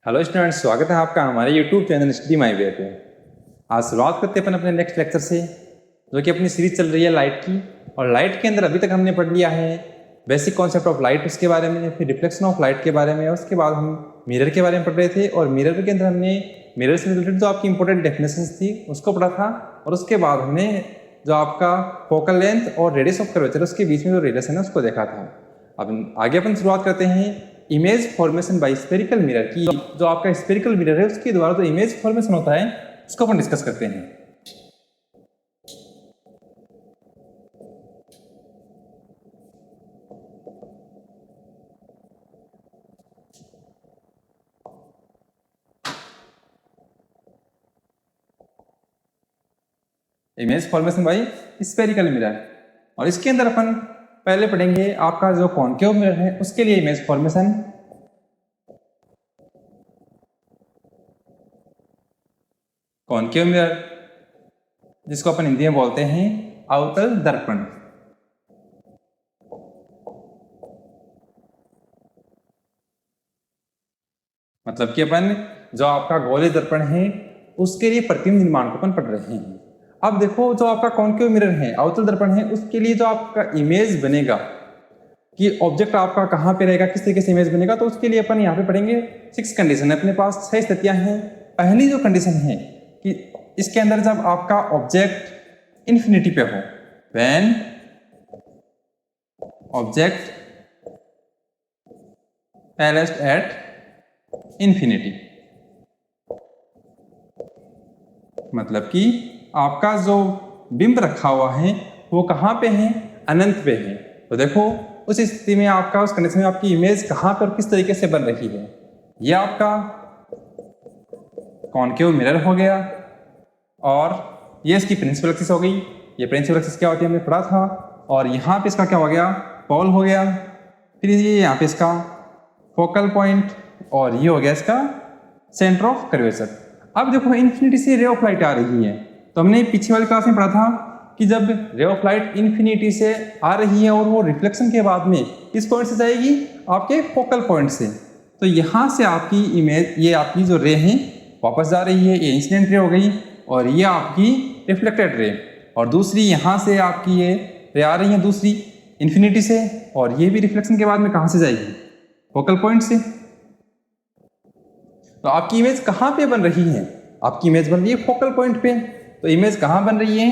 Hello students, स्वागत है आपका हमारे यूट्यूब चैनल स्टडी माई वे पे। आज शुरुआत करते हैं अपन अपने नेक्स्ट लेक्चर से, जो कि अपनी सीरीज चल रही है लाइट की। और लाइट के अंदर अभी तक हमने पढ़ लिया है बेसिक कॉन्सेप्ट ऑफ लाइट, उसके बारे में, फिर रिफ्लेक्शन ऑफ लाइट के बारे में, उसके बाद हम मिरर के बारे में पढ़ रहे थे। और मिरर के अंदर हमने मिरर से रिलेटेड जो आपकी इंपॉर्टेंट डेफिनेशंस थी उसको पढ़ा था। और उसके बाद हमने जो आपका फोकल लेंथ और रेडियस ऑफ कर्वेचर उसके बीच में जो रिलेशन है उसको देखा था। अब आगे अपन शुरुआत करते हैं image formation by spherical mirror की। जो आपका स्फेरिकल मिरर है उसके द्वारा जो इमेज फॉर्मेशन होता है उसको अपन डिस्कस करते हैं। Image formation by spherical mirror, और इसके अंदर अपन पहले पढ़ेंगे आपका जो कॉनकेव मिरर है उसके लिए इमेज फॉर्मेशन। कॉनकेव मिरर जिसको अपन हिंदी में बोलते हैं अवतल दर्पण। मतलब कि अपन जो आपका गोलीय दर्पण है उसके लिए प्रतिबिंब निर्माण को अपन पढ़ रहे हैं। अब देखो, जो आपका कॉनकेव मिरर है, अवतल दर्पण है, उसके लिए जो आपका इमेज बनेगा कि ऑब्जेक्ट आपका कहाँ पे रहेगा, किस तरीके से इमेज बनेगा, तो उसके लिए अपन यहाँ पे पढ़ेंगे 6 कंडीशन है। अपने पास 6 स्थितियां हैं। पहली जो कंडीशन है कि इसके अंदर जब आपका ऑब्जेक्ट इन्फिनिटी पे हो, व्हेन ऑब्जेक्ट पैलेस्ड एट इन्फिनिटी, मतलब कि आपका जो बिंब रखा हुआ है वो कहाँ पे है, अनंत पे है। तो देखो उस स्थिति में आपका, उस कंडीशन में आपकी इमेज कहाँ पर किस तरीके से बन रही है। ये आपका कॉनकेव मिरर हो गया, और ये इसकी प्रिंसिपल एक्सिस हो गई। ये प्रिंसिपल एक्सिस क्या होती है हमने पढ़ा था। और यहाँ पे इसका क्या हो गया, पोल हो गया। फिर ये यहाँ पे इसका फोकल पॉइंट, और ये हो गया इसका सेंटर ऑफ कर्वेचर। अब देखो इन्फिनिटी से रे ऑफ लाइट आ रही है, तो हमने पिछले वाली क्लास में पढ़ा था कि जब रे ऑफ लाइट इन्फिनिटी से आ रही है और वो रिफ्लेक्शन के बाद में किस पॉइंट से जाएगी, आपके फोकल पॉइंट से, तो यहाँ से आपकी इमेज, ये आपकी जो रे है वापस जा रही है, ये इंसिडेंट रे हो गई, और ये आपकी रिफ्लेक्टेड रे। और दूसरी यहाँ से आपकी ये रे आ रही है दूसरी इन्फिनिटी से, और ये भी रिफ्लेक्शन के बाद में कहाँ से जाएगी, फोकल पॉइंट से। तो आपकी इमेज कहाँ पे बन रही है, आपकी इमेज बन रही है फोकल पॉइंट पे। तो इमेज कहाँ बन रही है,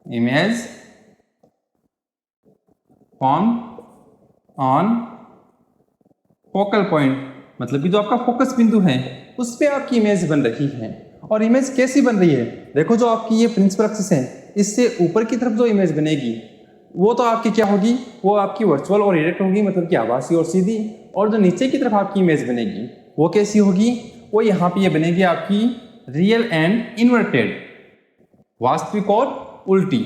image form on focal point, मतलब कि जो आपका फोकस बिंदु है उस पे आपकी इमेज बन रही है। और इमेज कैसी बन रही है, देखो जो आपकी ये प्रिंसिपल एक्सिस है इससे ऊपर की तरफ जो इमेज बनेगी वो तो आपकी क्या होगी, वो आपकी वर्चुअल और डायरेक्ट होगी, मतलब कि आभासी और सीधी। और जो नीचे की तरफ आपकी इमेज बनेगी वो कैसी होगी, वो यहाँ पे ये बनेगी आपकी रियल एंड इन्वर्टेड, वास्तविक और उल्टी।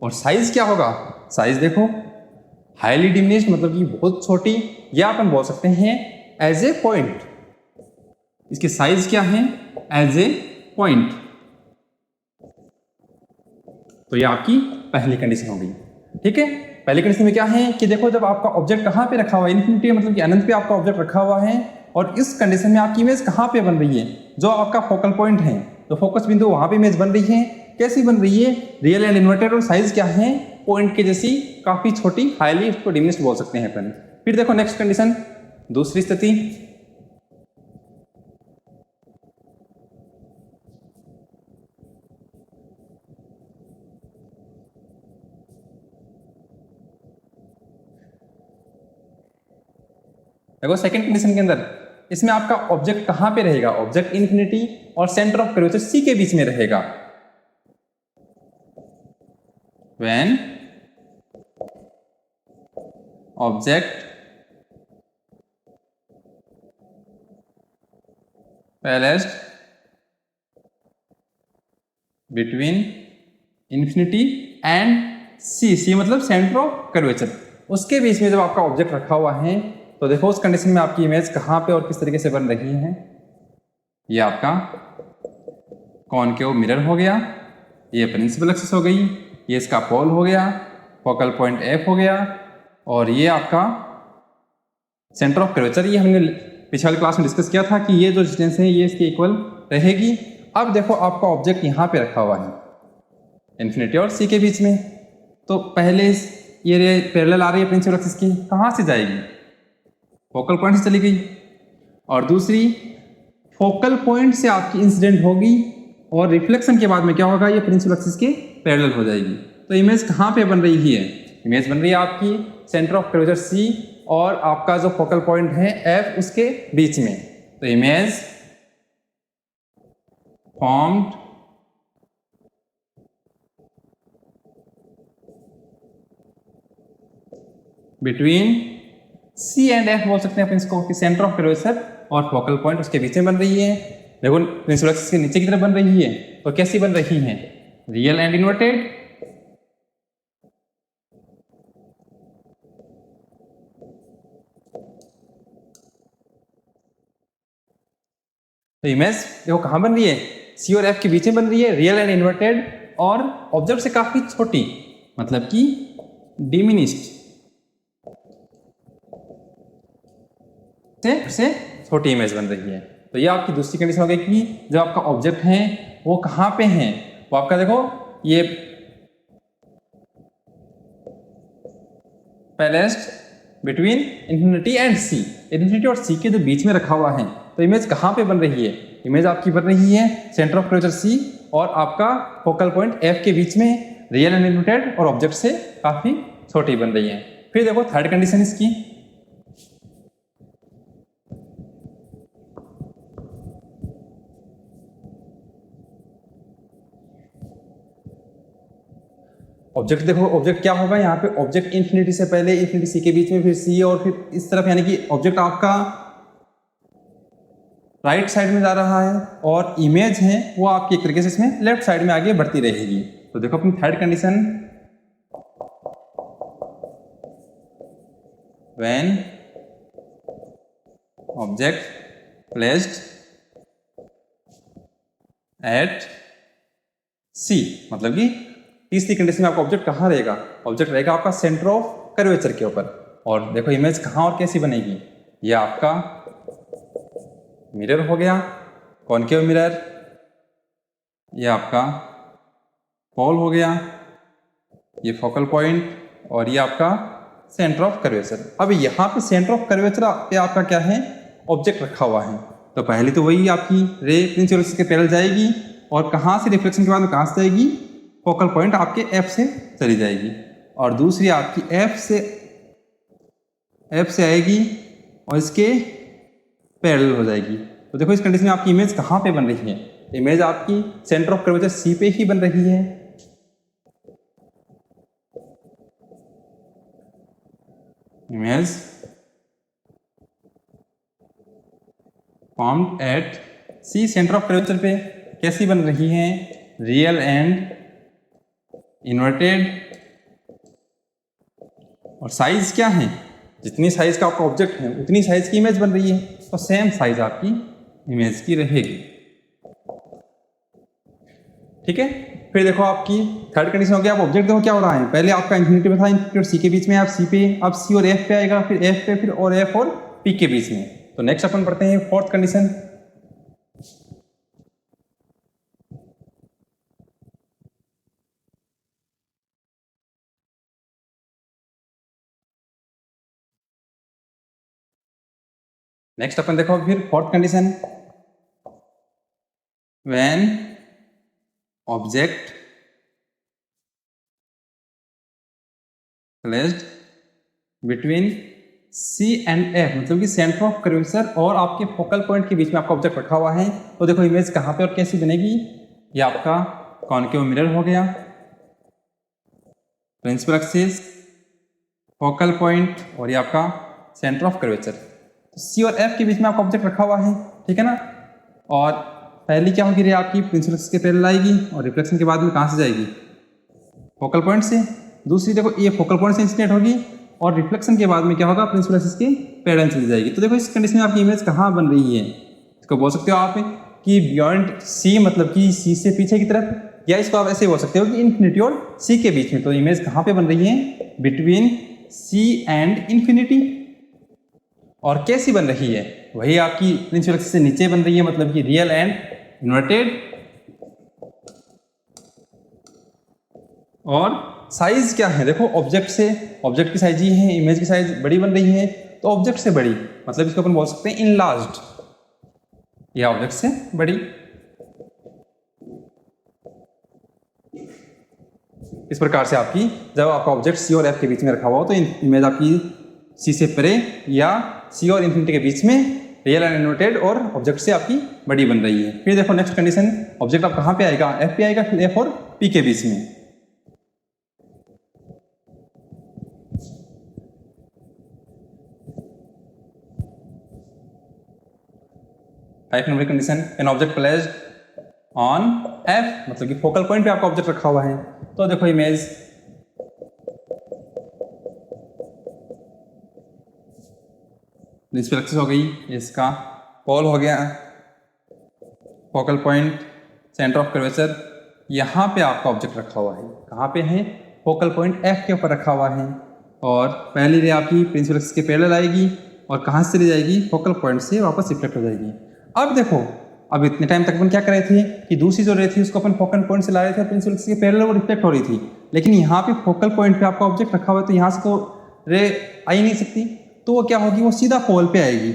और साइज क्या होगा, साइज देखो हाईली डिमिनिश्ड, मतलब कि बहुत छोटी, या अपन बोल सकते हैं एज ए पॉइंट। इसकी साइज क्या है, एज ए पॉइंट। तो ये आपकी पहली कंडीशन हो गई। ठीक है, पहली कंडीशन में क्या है कि देखो जब आपका ऑब्जेक्ट कहाँ पे रखा हुआ है, इन्फिनिटी मतलब कि अनंत पे आपका ऑब्जेक्ट रखा हुआ है, और इस कंडीशन में आपकी इमेज कहाँ पे बन रही है, जो आपका फोकल पॉइंट है, तो फोकस बिंदु वहां पे इमेज बन रही है। कैसी बन रही है, रियल एंड इन्वर्टेड, और साइज क्या है, पॉइंट के जैसी, काफी छोटी, हाईली, इसको डिमिनिश्ड बोल सकते हैं अपन। फिर देखो नेक्स्ट कंडीशन, दूसरी स्थिति, देखो सेकंड कंडीशन के अंदर इसमें आपका ऑब्जेक्ट कहां पे रहेगा, ऑब्जेक्ट इन्फिनिटी और सेंटर ऑफ कर्वेचर सी के बीच में रहेगा। When object placed between infinity and C, C मतलब सेंटर ऑफ कर्वेचर, उसके बीच में जब आपका ऑब्जेक्ट रखा हुआ है, तो देखो उस कंडीशन में आपकी इमेज कहाँ पे और किस तरीके से बन रही है। ये आपका कॉनकेव मिरर हो गया, ये प्रिंसिपल एक्सिस हो गई, ये इसका पोल हो गया, फोकल पॉइंट एफ हो गया, और ये आपका सेंटर ऑफ कर्वेचर। ये हमने पिछले वाली क्लास में डिस्कस किया था कि ये जो डिस्टेंस है ये इसके इक्वल रहेगी। अब देखो आपका ऑब्जेक्ट यहाँ पे रखा हुआ है इन्फिनिटी और सी के बीच में, तो पहले ये पैरेलल आ रही है प्रिंसिपल एक्सिस की, कहाँ से जाएगी? फोकल पॉइंट से चली गई, और दूसरी फोकल पॉइंट से आपकी इंसिडेंट होगी और रिफ्लेक्शन के बाद में क्या होगा, ये प्रिंसिपल एक्सिस के पैरेलल हो जाएगी। तो इमेज कहाँ पे बन रही है? इमेज बन रही है आपकी सेंटर ऑफ कर्वेचर सी और आपका जो फोकल पॉइंट है एफ उसके बीच में। तो image formed between C and F बोल सकते हैं अपन इसको, कि सेंटर ऑफ कर्वेचर और फोकल पॉइंट उसके बीच में बन रही है। देखो प्रिंसिपल एक्सिस के नीचे की तरफ बन रही है, तो कैसी बन रही है? Real and inverted. तो इमेज देखो कहाँ बन रही है, सी और एफ के बीच में बन रही है, रियल एंड इन्वर्टेड, और ऑब्जेक्ट से काफी छोटी, मतलब कि डिमिनिश्ड से छोटी इमेज बन रही है। तो ये आपकी दूसरी कंडीशन हो गई कि जो आपका ऑब्जेक्ट है वो कहाँ पे है, वो आपका देखो ये placed between infinity and C, infinity और सी के जो बीच में रखा हुआ है। तो इमेज कहाँ पे बन रही है? इमेज आपकी बन रही है सेंटर ऑफ कर्वेचर सी और आपका फोकल पॉइंट एफ के बीच में, रियल एंड इन्वर्टेड, और ऑब्जेक्ट से काफी छोटी बन रही है। फिर देखो थर्ड कंडीशन इसकी, ऑब्जेक्ट देखो ऑब्जेक्ट क्या होगा यहाँ पे, ऑब्जेक्ट इन्फिनिटी से पहले इन्फिनिटी सी के बीच में, फिर सी और फिर इस तरफ, यानी कि ऑब्जेक्ट आपका राइट साइड में जा रहा है और इमेज है वो आपकी एक तरीके से इसमें लेफ्ट साइड में आगे बढ़ती रहेगी। तो देखो अपनी third condition, when object placed at C, मतलब कि तीसरी कंडीशन में आपका ऑब्जेक्ट कहाँ रहेगा? ऑब्जेक्ट रहेगा आपका सेंटर ऑफ कर्वेचर के ऊपर। और देखो इमेज कहाँ और कैसी बनेगी, ये आपका मिरर हो गया, कॉनकेव मिरर, ये आपका पोल हो गया, ये फोकल पॉइंट, और ये आपका सेंटर ऑफ कर्वेचर। अब यहाँ पे सेंटर ऑफ कर्वेचर पे आपका क्या है, ऑब्जेक्ट रखा हुआ है। तो पहले तो वही आपकी रे प्रिंसिपल एक्सिस के पैरेलल जाएगी, और कहाँ से रिफ्लेक्शन के बाद में कहाँ से जाएगी, फोकल पॉइंट आपके एफ से चली जाएगी, और दूसरी आपकी एफ से आएगी और इसके पैरेलल हो जाएगी। तो देखो इस कंडीशन में आपकी इमेज कहाँ पे बन रही है? इमेज आपकी सेंटर ऑफ कर्वेचर सी पे ही बन रही है। Image formed at C, centre of curvature पे कैसी बन रही है? Real and inverted. और साइज क्या है? जितनी साइज का आपका ऑब्जेक्ट है उतनी साइज की इमेज बन रही है, तो सेम साइज आपकी इमेज की रहेगी। ठीक है, फिर देखो आपकी थर्ड कंडीशन हो गया। आप ऑब्जेक्ट देखो क्या हो रहा है, पहले आपका इन्फिनिटी में था, इन्फिनिटी और सी के बीच में, आप सी पे, अब सी और एफ पे आएगा, फिर एफ पे, फिर और एफ और पी के बीच में। तो नेक्स्ट अपन पढ़ते हैं फोर्थ कंडीशन। नेक्स्ट अपन देखो फिर fourth condition, when object placed between C and F, मतलब कि सेंटर ऑफ कर्वेचर और आपके फोकल पॉइंट के बीच में आपका ऑब्जेक्ट रखा हुआ है। तो देखो इमेज कहाँ पे और कैसी बनेगी, ये आपका कॉनकेव मिरर हो गया, प्रिंसिपल एक्सिस, फोकल पॉइंट, और ये आपका सेंटर ऑफ कर्वेचर। तो सी और एफ के बीच में आपका ऑब्जेक्ट रखा हुआ है, ठीक है ना। और पहली क्या होगी रे आपकी, प्रिंसिपल एक्सिस के पैरेलल आएगी, और रिफ्लेक्शन के बाद में कहाँ से जाएगी, फोकल पॉइंट से। दूसरी देखो ये फोकल पॉइंट से इंसिडेंट होगी, और रिफ्लेक्शन के बाद में क्या होगा, प्रिंसिपल एक्सिस के पैरेलल चली जाएगी। तो देखो इस कंडीशन में आपकी इमेज कहाँ बन रही है, इसको बोल सकते हो आप कि बियॉन्ड सी, मतलब कि सी से पीछे की तरफ, या इसको आप ऐसे बोल सकते हो कि इन्फिनिटी और सी के बीच में। तो इमेज कहाँ पे बन रही है? Between C and infinity. और कैसी बन रही है? वही आपकी प्रिंसिपल एक्सिस से नीचे बन रही है, मतलब कि रियल एंड इन्वर्टेड। और साइज क्या है? देखो ऑब्जेक्ट से, ऑब्जेक्ट की साइज ये है, इमेज की साइज बड़ी बन रही है, तो ऑब्जेक्ट से बड़ी, मतलब इसको अपन बोल सकते हैं इनलार्ज्ड, या ऑब्जेक्ट से बड़ी। इस प्रकार से आपकी जब आपका ऑब्जेक्ट सी और एफ के बीच में रखा हुआ हो तो इमेज आपकी सी से परे या सी और इन्फिनिटी के बीच में रियल एंड इन्वर्टेड और ऑब्जेक्ट से आपकी बड़ी बन रही है। फिर देखो नेक्स्ट कंडीशन, ऑब्जेक्ट आप कहाँ पे आएगा? एफ पे आएगा, फिर एफ और पी के बीच में। 5 number condition, an object placed on F, मतलब कि फोकल पॉइंट पे आपका ऑब्जेक्ट रखा हुआ है। तो देखो इमेज प्रिंसिपल एक्सिस हो गई, इसका पोल हो गया, focal point, centre of curvature, यहाँ पे आपका ऑब्जेक्ट रखा हुआ है। कहाँ पे है? फोकल पॉइंट एफ के ऊपर रखा हुआ है। और पहली रे आपकी प्रिंसिपल एक्सिस के पैरेलल आएगी और कहाँ से चली जाएगी? फोकल पॉइंट से वापस रिफ्लेक्ट हो जाएगी। अब देखो, अब इतने टाइम तक अपन क्या कर रहे थे कि दूसरी जो रे थी उसको अपन फोकल पॉइंट से ला रहे थे, प्रिंसिपल एक्सिस के पैरेलल वो रिफ्लेक्ट हो रही थी। लेकिन यहाँ पे फोकल पॉइंट पे आपका ऑब्जेक्ट रखा हुआ है, तो यहाँ से तो रे आ ही नहीं सकती, तो वो क्या होगी? वो सीधा पोल पे आएगी,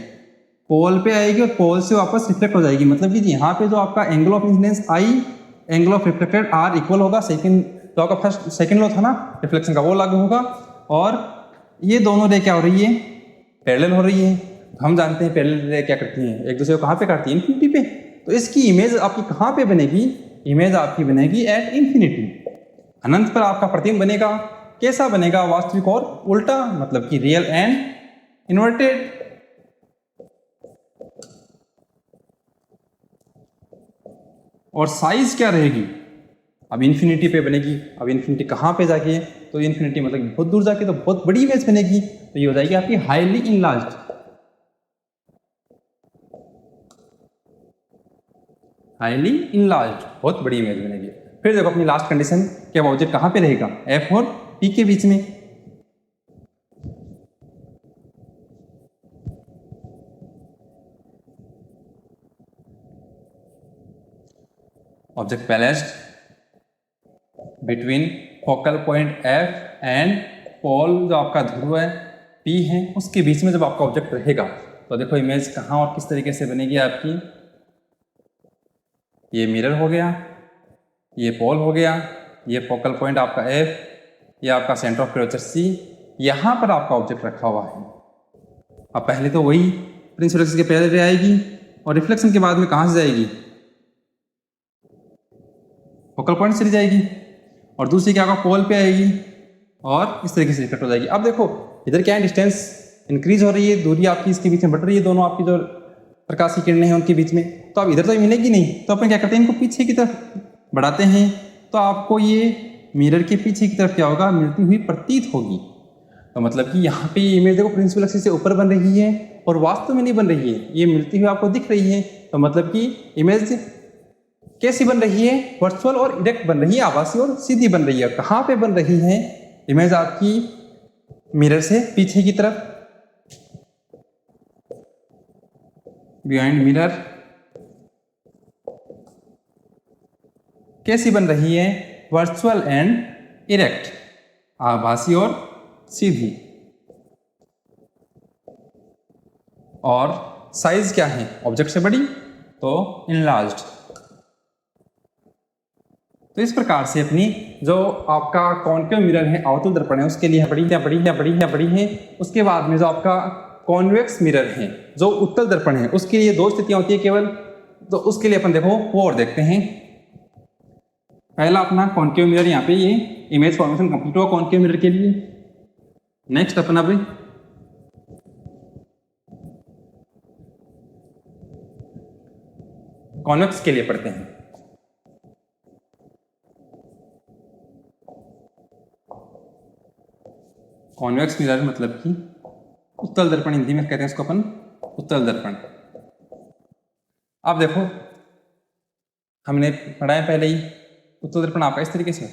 पोल पे आएगी और पोल से वापस रिफ्लेक्ट हो जाएगी। मतलब कि यहाँ पे जो आपका angle of incidence I, angle of reflected R equal होगा सेकंड, जो आपका फर्स्ट सेकंड लॉ था ना रिफ्लेक्शन का, वो लागू होगा। और ये दोनों रे क्या हो रही है? पैरेलल हो रही है। हम जानते हैं पैरेलल रे क्या करती हैं? एक दूसरे को कहाँ पे काटती है? इन्फिनिटी पे। तो इसकी इमेज आपकी कहाँ पे बनेगी? इमेज आपकी बनेगी एट इन्फिनिटी, अनंत पर आपका प्रतिबिंब बनेगा। कैसा बनेगा? वास्तविक और उल्टा, मतलब कि रियल एंड इन्वर्टेड। और साइज क्या रहेगी? अब इन्फिनिटी पे बनेगी। अब इन्फिनिटी कहाँ पे जाके? तो इन्फिनिटी मतलब बहुत दूर जाके तो बहुत बड़ी इमेज बनेगी, तो ये हो जाएगी आपकी हाईली इनलार्ज्ड। हाईली इनलार्ज्ड, बहुत बड़ी इमेज बनेगी। फिर देखो अपनी लास्ट कंडीशन, क्या ऑब्जेक्ट कहाँ पे रहेगा? एफ और पी के बीच में। Object placed between focal point F and pole, जो आपका ध्रुव है पी है, उसके बीच में जब आपका ऑब्जेक्ट रहेगा, तो देखो इमेज कहाँ और किस तरीके से बनेगी आपकी। ये मिरर हो गया, ये पोल हो गया, ये फोकल पॉइंट आपका एफ, ये आपका सेंटर ऑफ कर्वेचर सी, यहाँ पर आपका ऑब्जेक्ट रखा हुआ है। अब पहले तो वही प्रिंसिपल एक्सिस के पैरेलल रे आएगी और रिफ्लेक्शन के बाद में कहाँ से जाएगी? फोकल पॉइंट से चली जाएगी। और दूसरी क्या होगा? पोल पे आएगी और इस तरीके से रिफ्लेक्ट हो जाएगी। अब देखो इधर क्या है? डिस्टेंस इंक्रीज हो रही है, दूरी आपकी इसके बीच में बढ़ रही है, दोनों आपकी जो प्रकाश की किरणें हैं उनके बीच में। तो अब इधर तो मिलेगी नहीं, तो अपन क्या करते हैं? इनको पीछे की तरफ बढ़ाते हैं, तो आपको ये मिरर के पीछे की तरफ क्या होगा? मिलती हुई प्रतीत होगी। तो मतलब कि यहाँ पे ये इमेज देखो प्रिंसिपल एक्सिस से ऊपर बन रही है और वास्तव में नहीं बन रही है, ये मिलती हुई आपको दिख रही है। तो मतलब कि इमेज कैसी बन रही है? वर्चुअल और इरेक्ट बन रही है, आभासी और सीधी बन रही है। कहाँ पे बन रही है इमेज आपकी? मिरर से पीछे की तरफ, बिहाइंड मिरर। कैसी बन रही है? वर्चुअल एंड इरेक्ट, आभासी और सीधी। और साइज क्या है? ऑब्जेक्ट से बड़ी, तो इनलार्ज्ड। तो इस प्रकार से अपनी जो आपका कॉन्केव मिरर है, अवतल दर्पण है, उसके लिए बड़ी है। उसके बाद में जो आपका कॉन्वेक्स मिरर है, जो उत्तल दर्पण है, उसके लिए दो स्थितियां होती है केवल। तो उसके लिए अपन देखो वो और देखते हैं। पहला अपना कॉन्केव मिरर, यहाँ पे ये इमेज फॉर्मेशन कंप्लीट हुआ कॉन्केव मिरर के लिए। नेक्स्ट अपना भी कॉन्वेक्स के लिए पढ़ते हैं। कॉन्वेक्स मिरर मतलब कि उत्तल दर्पण, हिंदी में कहते हैं उसको अपन उत्तल दर्पण। अब देखो हमने पढ़ा है पहले ही उत्तल दर्पण आपका इस तरीके से,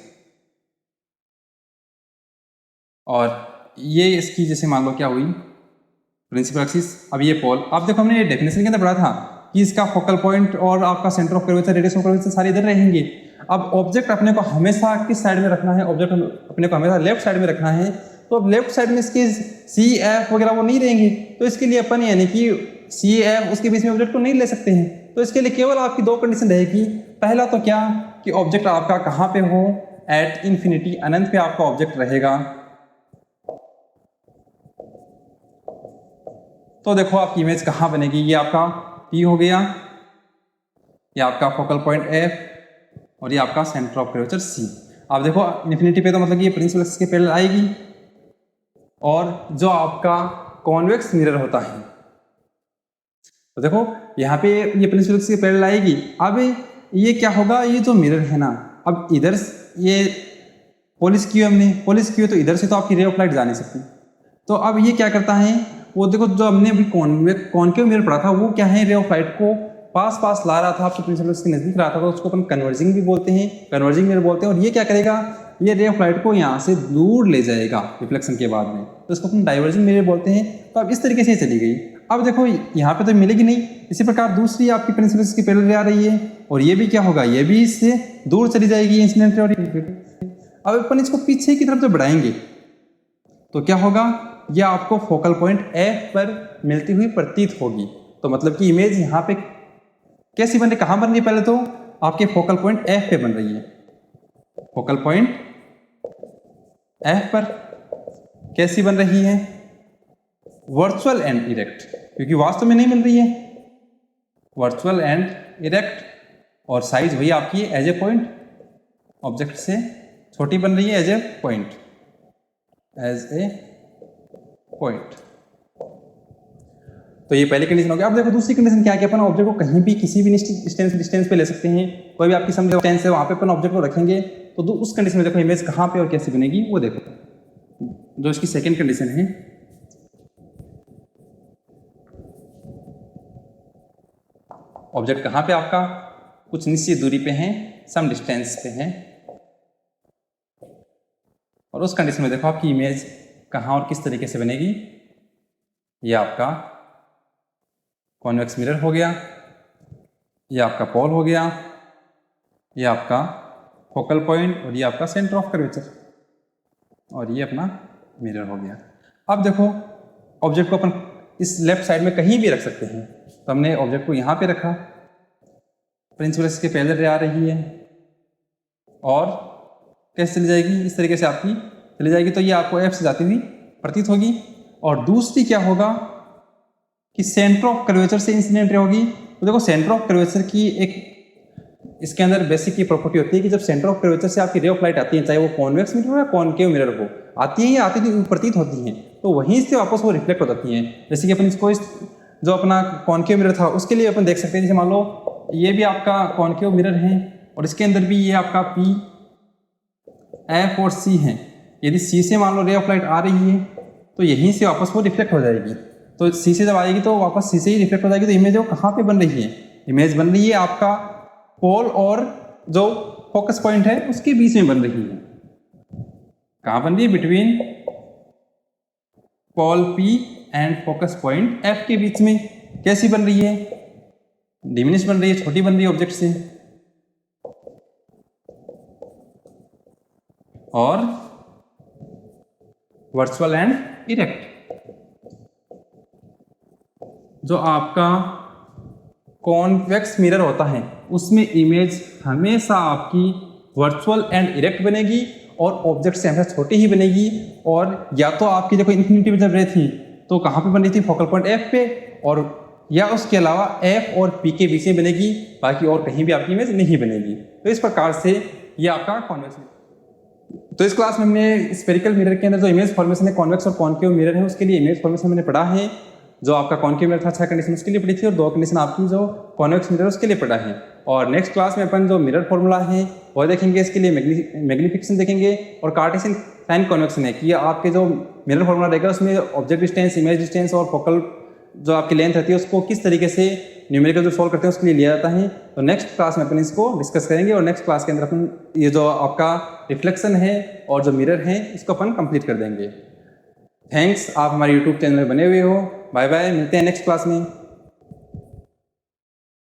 और ये इसकी जैसे मान लो क्या हुई प्रिंसिपल एक्सिस। अब ये पोल, अब देखो हमने डेफिनेशन के अंदर पढ़ा था कि इसका फोकल पॉइंट और आपका centre of curvature, radius of curvature सारे इधर रहेंगे। अब ऑब्जेक्ट अपने को हमेशा किस साइड में रखना है, ऑब्जेक्ट अपने को हमेशा लेफ्ट साइड में रखना है। तो अब लेफ्ट साइड में इसके सी एफ वगैरह वो नहीं रहेंगे, तो इसके लिए अपन यानी कि सी एफ उसके बीच में ऑब्जेक्ट को नहीं ले सकते हैं। तो इसके लिए केवल आपकी दो कंडीशन रहेगी। पहला तो क्या कि ऑब्जेक्ट आपका कहाँ पे हो, एट इन्फिनिटी, अनंत पे आपका ऑब्जेक्ट रहेगा। तो देखो आपकी इमेज कहाँ बनेगी, ये आपका P हो गया, ये आपका फोकल पॉइंट F और ये आपका सेंटर ऑफ कर्वेचर C। आप देखो इन्फिनिटी पे तो मतलब कि ये प्रिंसिपल एक्सिस के पैरेलल आएगी, और जो आपका कॉन्वेक्स मिरर होता है, तो देखो यहाँ पे ये प्रिंसिपल एक्सिस के पैरेलल आएगी। अब ये क्या होगा, ये जो मिरर है ना, अब इधर ये पॉलिश की हमने, पॉलिश की तो इधर से तो आपकी रे ऑफ लाइट जा नहीं सकती। तो अब ये क्या करता है, वो देखो जो हमने अभी कॉनकेव मिरर पढ़ा था, वो क्या है, रे ऑफ लाइट को पास पास ला रहा था, आपके प्रिंसिपल के नजदीक ला रहा था, तो उसको अपन कन्वर्जिंग भी बोलते हैं, कन्वर्जिंग मिरर बोलते हैं। और ये क्या करेगा, ये रे ऑफ लाइट को यहाँ से दूर ले जाएगा रिफ्लेक्शन के बाद में, तो इसको अपन डाइवर्जिंग मिरर बोलते हैं। तो अब इस तरीके से चली गई। अब देखो यहाँ पे तो मिलेगी नहीं, इसी प्रकार दूसरी आपकी प्रिंसिपल की पैरेलल आ रही है, और ये भी क्या होगा, ये भी इससे दूर चली जाएगी इंसिडेंट। और अब अपन इसको पीछे की तरफ से बढ़ाएंगे तो क्या होगा, ये आपको फोकल पॉइंट F पर मिलती हुई प्रतीत होगी। तो मतलब कि इमेज यहाँ पे कैसी बन रही, कहाँ बन रही है, पहले तो आपके फोकल पॉइंट F पे बन रही है, फोकल पॉइंट F पर कैसी बन रही है, वर्चुअल एंड इरेक्ट, क्योंकि वास्तव में नहीं मिल रही है, वर्चुअल एंड इरेक्ट, और साइज वही आपकी एज ए पॉइंट, ऑब्जेक्ट से छोटी बन रही है as a point, as a point. तो ये पहली कंडीशन हो गई। अब देखो दूसरी कंडीशन क्या है कि अपन ऑब्जेक्ट को कहीं भी किसी भी डिस्टेंस पे ले सकते हैं, कोई भी आपकी समझ डिस्टेंस है वहां पे अपन ऑब्जेक्ट को रखेंगे। तो उस कंडीशन में देखो इमेज कहाँ पे और कैसे बनेगी वो देखो, जो इसकी सेकेंड कंडीशन है। ऑब्जेक्ट कहाँ पे आपका कुछ निश्चित दूरी पे है, सम डिस्टेंस पे है, और उस कंडीशन में देखो आपकी इमेज कहाँ और किस तरीके से बनेगी। ये आपका कॉन्वेक्स मिरर हो गया, ये आपका पोल हो गया, ये आपका फोकल पॉइंट, और ये आपका सेंटर ऑफ कर्वेचर, और ये अपना मिरर हो गया। अब देखो ऑब्जेक्ट को अपन इस लेफ्ट साइड में कहीं भी रख सकते हैं। तो हमने ऑब्जेक्ट को यहाँ पे रखा, प्रिंसिपल एक्सिस के पैरेलल रे आ रही है, और कैसे चली जाएगी, इस तरीके से आपकी चली जाएगी। तो ये आपको F से जाती हुई प्रतीत होगी। और दूसरी क्या होगा कि सेंटर ऑफ कर्वेचर से इंसिडेंट रे होगी। तो देखो सेंटर ऑफ कर्वेचर की एक इसके अंदर बेसिक की प्रॉपर्टी होती है कि जब सेंटर ऑफ कर्वेचर से आपकी रे ऑफ लाइट आती है, चाहे वो कॉन्वेक्स मिरर हो या कॉनकेव मिरर हो, आती है या आती थी प्रतीत होती हैं, तो वहीं से वापस वो रिफ्लेक्ट हो जाती हैं। जैसे कि अपन इसको जो अपना कॉनकेव मिरर था उसके लिए अपन देख सकते हैं, जैसे मान लो ये भी आपका कॉनकेव मिरर है, और इसके अंदर भी ये आपका P, F और C है। यदि C से मान लो रे ऑफ लाइट आ रही है तो यहीं से वापस वो रिफ्लेक्ट हो जाएगी। तो C से जब आएगी तो वापस C से ही रिफ्लेक्ट हो जाएगी। तो इमेज वो कहाँ पे बन रही है, इमेज बन रही है आपका पोल और जो फोकस पॉइंट है उसके बीच में बन रही है। कहाँ बन रही है, between pole P and focus point F के बीच में। कैसी बन रही है, डिमिनिश बन रही है, छोटी बन रही है ऑब्जेक्ट से, और वर्चुअल एंड इरेक्ट। जो आपका कॉन्वेक्स मिरर होता है उसमें इमेज हमेशा आपकी वर्चुअल एंड इरेक्ट बनेगी, और ऑब्जेक्ट से हमेशा छोटी ही बनेगी। और या तो आपकी देखो इन्फिनिटी में जब रे थी तो कहाँ पे बन रही थी, फोकल पॉइंट F पे, और या उसके अलावा F और P के बीच में बनेगी, बाकी और कहीं भी आपकी इमेज नहीं बनेगी। तो इस प्रकार से ये आपका कॉन्वेक्स। तो इस क्लास में हमने स्फेरिकल मिरर के अंदर जो इमेज फॉर्मेशन है कॉन्वेक्स और कॉनकेव मिरर है उसके लिए इमेज फॉर्मेशन मैंने पढ़ा है। जो आपका कॉनकेव मिरर था 6 कंडीशन उसके लिए पढ़ी थी, और 2 कंडीशन आपकी जो कॉन्वेक्स मिरर उसके लिए पढ़ा है। और नेक्स्ट क्लास में अपन जो मिरर फॉर्मूला है वो देखेंगे, इसके लिए मैग्निफिकेशन देखेंगे, और कार्टेशियन साइन कॉन्वेक्शन है कि आपके जो मिरर फॉर्मूला रहेगा उसमें ऑब्जेक्ट डिस्टेंस, इमेज डिस्टेंस और फोकल जो आपकी लेंथ रहती है उसको किस तरीके से न्यूमेरिकल जो सॉल्व करते हैं उसके लिए लिया जाता है। तो नेक्स्ट क्लास में अपन इसको डिस्कस करेंगे और नेक्स्ट क्लास के अंदर अपन ये जो आपका रिफ्लेक्शन है और जो मिरर है इसको अपन कंप्लीट कर देंगे। थैंक्स, आप हमारे यूट्यूब चैनल में बने हुए हो। बाय बाय, मिलते हैं नेक्स्ट क्लास में।